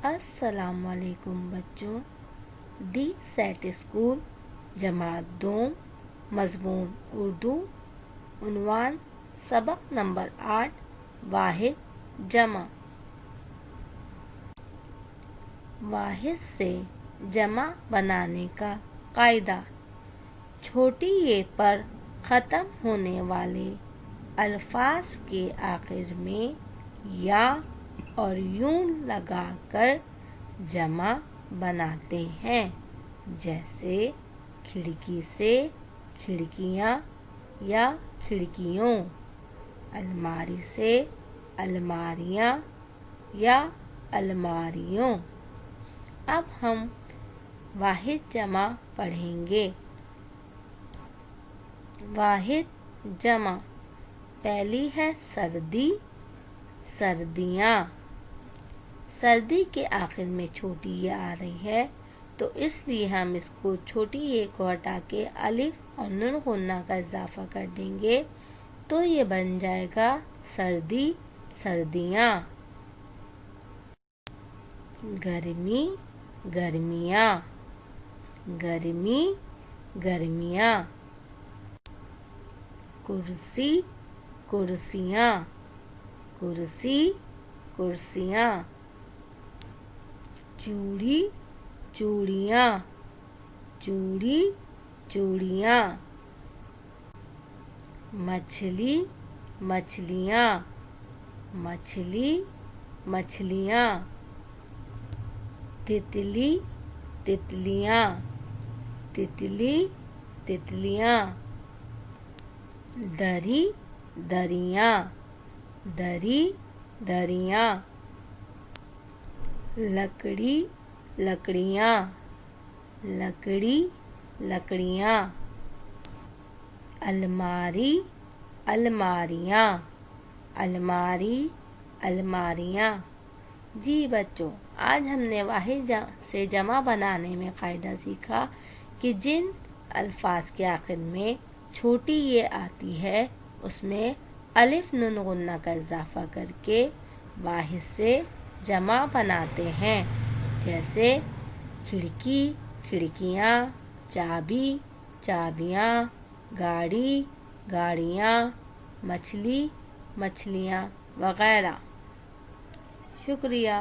السلام علیکم بچوں، دی سیٹ اسکول جماعت دوم، مضمون اردو، عنوان سبق نمبر 8 واحد جمع۔ واحد سے جمع بنانے کا قاعدہ: چھوٹی ے پر ختم ہونے والے الفاظ کے آخر میں یا اور یوں لگا کر جمع بناتے ہیں، جیسے کھڑکی سے کھڑکیاں یا کھڑکیوں، الماری سے الماریاں یا الماریوں۔ اب ہم واحد جمع پڑھیں گے۔ واحد جمع پہلی ہے سردی، سردیاں۔ سردی کے آخر میں چھوٹی ے آ رہی ہے تو اس لیے ہم اس کو چھوٹی ے کو ہٹا کے الف اور نون غنہ کا اضافہ کر دیں گے تو یہ بن جائے گا سردی، سردیاں۔ گرمی، گرمیاں، گرمی، گرمیاں۔ کرسی، کرسیاں، کرسی، کرسیاں۔ چوڑی، چوڑیاں، چوڑی، چوڑیاں۔ مچھلی، مچھلیاں، مچھلی، مچھلیاں۔ تتلی، تتلیاں، تتلی، تتلیاں۔ دری، دریاں، دری، دریاں۔ لکڑی، لکڑیاں، لکڑی، لکڑیاں۔ الماری، الماریاں، الماری، الماریاں۔ جی بچوں، آج ہم نے واحد سے جمع بنانے میں قاعدہ سیکھا کہ جن الفاظ کے آخر میں چھوٹی ے آتی ہے اس میں الف نون غنہ کا اضافہ کر کے واحد سے جمع بناتے ہیں، جیسے کھڑکی، کھڑکیاں، چابی، چابیاں، گاڑی، گاڑیاں، مچھلی، مچھلیاں وغیرہ۔ شکریہ۔